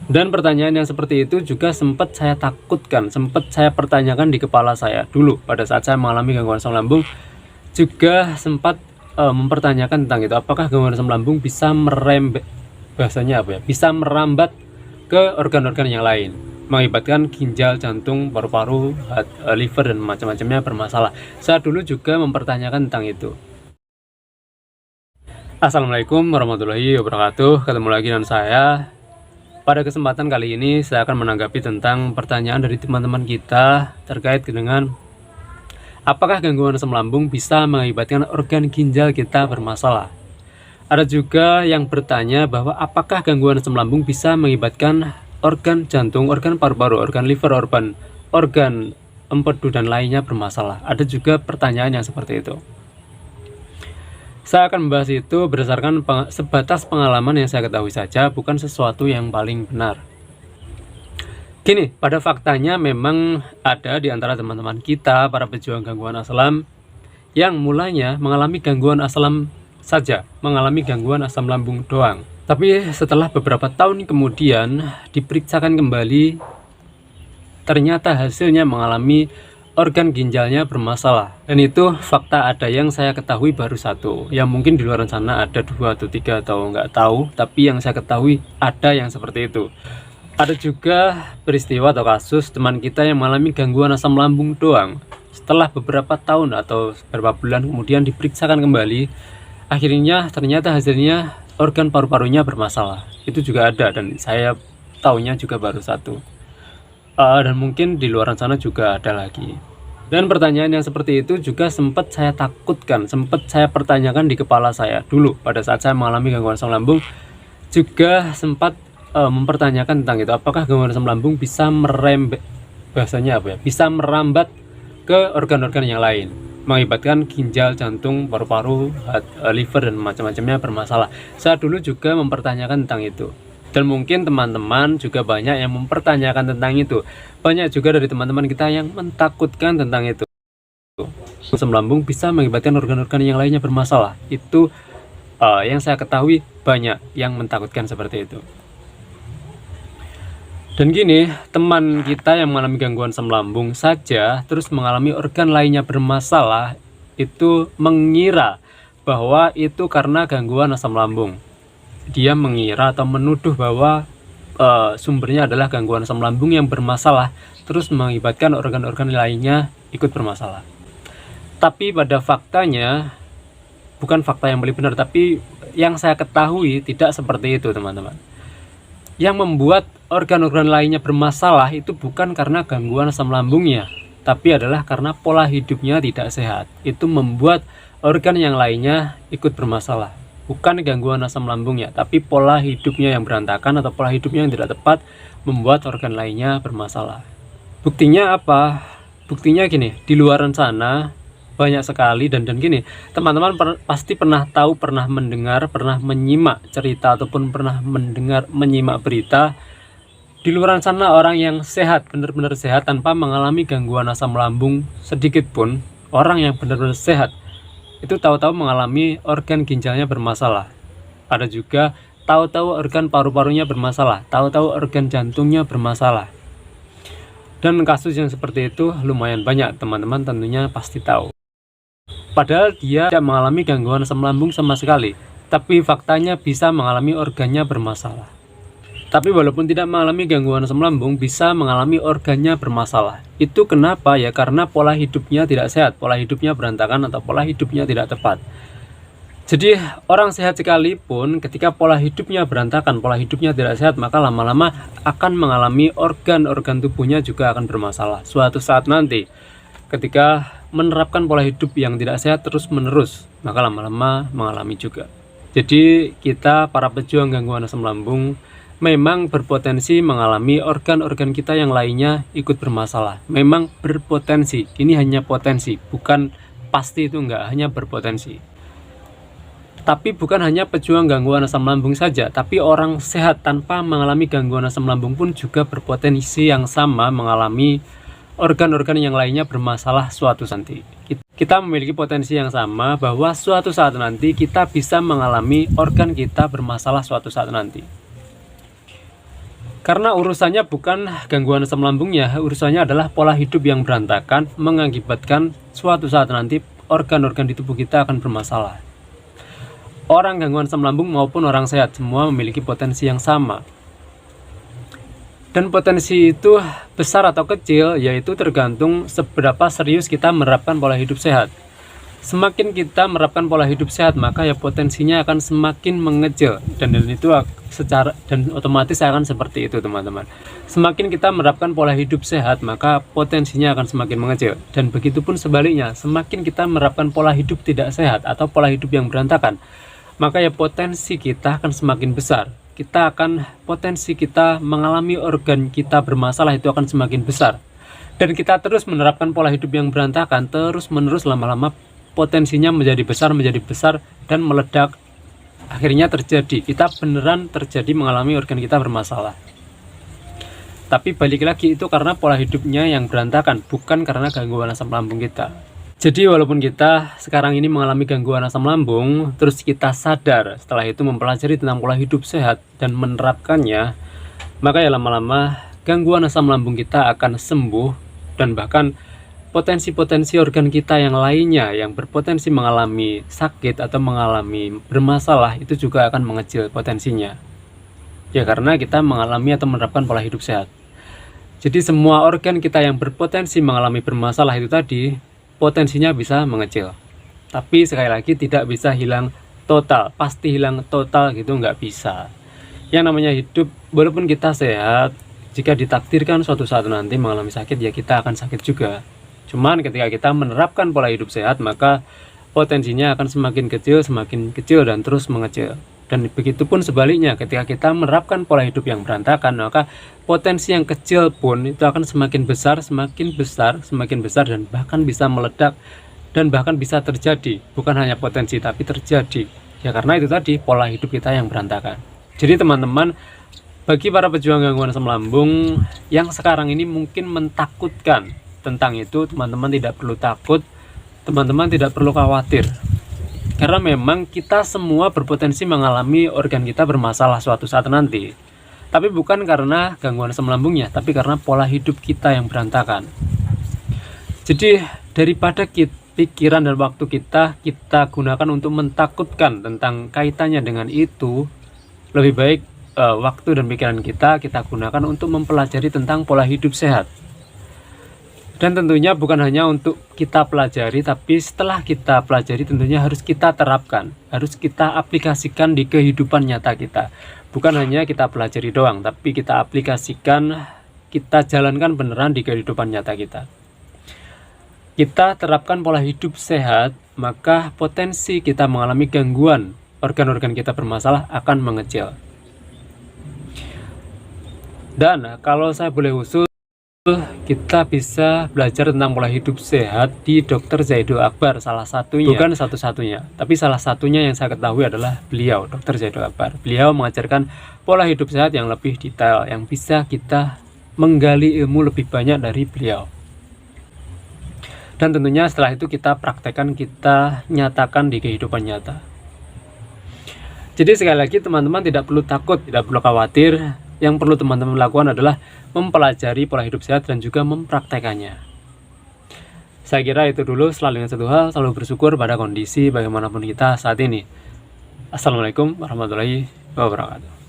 Dan pertanyaan yang seperti itu juga sempat saya takutkan, sempat saya pertanyakan di kepala saya dulu pada saat saya mengalami gangguan asam lambung, juga sempat mempertanyakan tentang itu. Apakah gangguan asam lambung bisa bahasanya apa ya? Bisa merambat ke organ-organ yang lain, mengakibatkan ginjal, jantung, paru-paru, liver dan macam-macamnya bermasalah. Saya dulu juga mempertanyakan tentang itu. Assalamualaikum warahmatullahi wabarakatuh. Ketemu lagi dengan saya. Pada kesempatan kali ini saya akan menanggapi tentang pertanyaan dari teman-teman kita terkait dengan apakah gangguan asam lambung bisa mengakibatkan organ ginjal kita bermasalah. Ada juga yang bertanya bahwa apakah gangguan asam lambung bisa mengakibatkan organ jantung, organ paru-paru, organ liver, organ empedu dan lainnya bermasalah. Ada juga pertanyaan yang seperti itu. Saya akan membahas itu berdasarkan sebatas pengalaman yang saya ketahui saja, bukan sesuatu yang paling benar. Gini, pada faktanya memang ada di antara teman-teman kita, para pejuang gangguan asam, yang mulanya mengalami gangguan asam saja, mengalami gangguan asam lambung doang. Tapi setelah beberapa tahun kemudian diperiksakan kembali, ternyata hasilnya mengalami organ ginjalnya bermasalah. Dan itu fakta ada yang saya ketahui baru satu. Yang mungkin di luar sana ada 2 atau 3 atau nggak tahu, tapi yang saya ketahui ada yang seperti itu. Ada juga peristiwa atau kasus teman kita yang mengalami gangguan asam lambung doang. Setelah beberapa tahun atau beberapa bulan kemudian diperiksakan kembali, akhirnya ternyata hasilnya organ paru-parunya bermasalah. Itu juga ada dan saya tahunya juga baru satu. Dan mungkin di luar sana juga ada lagi. Dan pertanyaan yang seperti itu juga sempat saya takutkan, sempat saya pertanyakan di kepala saya dulu pada saat saya mengalami gangguan asam lambung, juga sempat mempertanyakan tentang itu. Apakah gangguan asam lambung bisa bahasanya apa ya? Bisa merambat ke organ-organ yang lain, mengakibatkan ginjal, jantung, paru-paru, liver dan macam-macamnya bermasalah. Saya dulu juga mempertanyakan tentang itu. Dan mungkin teman-teman juga banyak yang mempertanyakan tentang itu. Banyak juga dari teman-teman kita yang mentakutkan tentang itu. Asam lambung bisa mengakibatkan organ-organ yang lainnya bermasalah. Itu yang saya ketahui banyak yang mentakutkan seperti itu. Dan gini, teman kita yang mengalami gangguan asam lambung saja terus mengalami organ lainnya bermasalah, itu mengira bahwa itu karena gangguan asam lambung. Dia mengira atau menuduh bahwa sumbernya adalah gangguan asam lambung yang bermasalah, terus mengakibatkan organ-organ lainnya ikut bermasalah. Tapi pada faktanya, bukan fakta yang paling benar, tapi yang saya ketahui tidak seperti itu, teman-teman. Yang membuat organ-organ lainnya bermasalah itu bukan karena gangguan asam lambungnya, tapi adalah karena pola hidupnya tidak sehat. Itu membuat organ yang lainnya ikut bermasalah. Bukan gangguan asam lambungnya, tapi pola hidupnya yang berantakan atau pola hidupnya yang tidak tepat membuat organ lainnya bermasalah. Buktinya apa? Buktinya gini, di luar sana banyak sekali dan gini, teman-teman pasti pernah tahu, pernah mendengar, pernah menyimak cerita ataupun pernah menyimak berita. Di luar sana orang yang sehat, benar-benar sehat tanpa mengalami gangguan asam lambung sedikit pun, orang yang benar-benar sehat itu tahu-tahu mengalami organ ginjalnya bermasalah. Ada juga tahu-tahu organ paru-parunya bermasalah, tahu-tahu organ jantungnya bermasalah. Dan kasus yang seperti itu lumayan banyak, teman-teman tentunya pasti tahu. Padahal dia tidak mengalami gangguan asam lambung sama sekali, tapi faktanya bisa mengalami organnya bermasalah. Tapi walaupun tidak mengalami gangguan asam lambung, bisa mengalami organnya bermasalah. Itu kenapa ya? Karena pola hidupnya tidak sehat, pola hidupnya berantakan atau pola hidupnya tidak tepat. Jadi orang sehat sekalipun ketika pola hidupnya berantakan, pola hidupnya tidak sehat, maka lama-lama akan mengalami organ-organ tubuhnya juga akan bermasalah. Suatu saat nanti ketika menerapkan pola hidup yang tidak sehat terus-menerus, maka lama-lama mengalami juga. Jadi kita para pejuang gangguan asam lambung memang berpotensi mengalami organ-organ kita yang lainnya ikut bermasalah. Memang berpotensi, ini hanya potensi, bukan pasti, itu enggak, hanya berpotensi. Tapi bukan hanya pejuang gangguan asam lambung saja, tapi orang sehat tanpa mengalami gangguan asam lambung pun juga berpotensi yang sama mengalami organ-organ yang lainnya bermasalah suatu saat nanti. Kita memiliki potensi yang sama bahwa suatu saat nanti kita bisa mengalami organ kita bermasalah suatu saat nanti. Karena urusannya bukan gangguan asam lambungnya, urusannya adalah pola hidup yang berantakan mengakibatkan suatu saat nanti organ-organ di tubuh kita akan bermasalah. Orang gangguan asam lambung maupun orang sehat semua memiliki potensi yang sama. Dan potensi itu besar atau kecil yaitu tergantung seberapa serius kita menerapkan pola hidup sehat. Semakin kita menerapkan pola hidup sehat, maka ya potensinya akan semakin mengecil, dan itu secara dan otomatis akan seperti itu, teman-teman. Semakin kita menerapkan pola hidup sehat, maka potensinya akan semakin mengecil, dan begitupun sebaliknya, semakin kita menerapkan pola hidup tidak sehat atau pola hidup yang berantakan, maka ya potensi kita akan semakin besar. Potensi kita mengalami organ kita bermasalah itu akan semakin besar. Dan kita terus menerapkan pola hidup yang berantakan, terus menerus, lama-lama potensinya menjadi besar dan meledak. Akhirnya kita beneran terjadi mengalami organ kita bermasalah. Tapi balik lagi, itu karena pola hidupnya yang berantakan, bukan karena gangguan asam lambung kita. Jadi walaupun kita sekarang ini mengalami gangguan asam lambung, terus kita sadar setelah itu mempelajari tentang pola hidup sehat dan menerapkannya, maka ya lama-lama gangguan asam lambung kita akan sembuh, dan bahkan potensi-potensi organ kita yang lainnya yang berpotensi mengalami sakit atau mengalami bermasalah itu juga akan mengecil potensinya. Ya karena kita mengalami atau menerapkan pola hidup sehat. Jadi semua organ kita yang berpotensi mengalami bermasalah itu tadi, potensinya bisa mengecil. Tapi sekali lagi tidak bisa hilang total, pasti hilang total gitu nggak bisa. Yang namanya hidup, walaupun kita sehat, jika ditakdirkan suatu saat nanti mengalami sakit, ya kita akan sakit juga. Cuman ketika kita menerapkan pola hidup sehat, maka potensinya akan semakin kecil dan terus mengecil. Dan begitupun sebaliknya, ketika kita menerapkan pola hidup yang berantakan, maka potensi yang kecil pun itu akan semakin besar, dan bahkan bisa meledak, dan bahkan bisa terjadi. Bukan hanya potensi, tapi terjadi. Ya karena itu tadi, pola hidup kita yang berantakan. Jadi teman-teman, bagi para pejuang gangguan asam lambung yang sekarang ini mungkin mentakutkan tentang itu, teman-teman tidak perlu takut, teman-teman tidak perlu khawatir, karena memang kita semua berpotensi mengalami organ kita bermasalah suatu saat nanti, tapi bukan karena gangguan asam lambungnya, tapi karena pola hidup kita yang berantakan. Jadi daripada pikiran dan waktu kita gunakan untuk mentakutkan tentang kaitannya dengan itu, lebih baik waktu dan pikiran kita gunakan untuk mempelajari tentang pola hidup sehat. Dan tentunya bukan hanya untuk kita pelajari, tapi setelah kita pelajari tentunya harus kita terapkan, harus kita aplikasikan di kehidupan nyata kita. Bukan hanya kita pelajari doang, tapi kita aplikasikan, kita jalankan beneran di kehidupan nyata kita. Kita terapkan pola hidup sehat, maka potensi kita mengalami gangguan organ-organ kita bermasalah akan mengecil. Dan kalau saya boleh usul, kita bisa belajar tentang pola hidup sehat di Dr. Zaidul Akbar, salah satunya, bukan satu-satunya, tapi salah satunya yang saya ketahui adalah beliau, Dr. Zaidul Akbar. Beliau mengajarkan pola hidup sehat yang lebih detail, yang bisa kita menggali ilmu lebih banyak dari beliau. Dan tentunya setelah itu kita praktekkan, kita nyatakan di kehidupan nyata. Jadi sekali lagi teman-teman tidak perlu takut, tidak perlu khawatir. Yang perlu teman-teman lakukan adalah mempelajari pola hidup sehat dan juga mempraktekannya. Saya kira itu dulu. Selalu ingat satu hal, selalu bersyukur pada kondisi bagaimanapun kita saat ini. Assalamualaikum warahmatullahi wabarakatuh.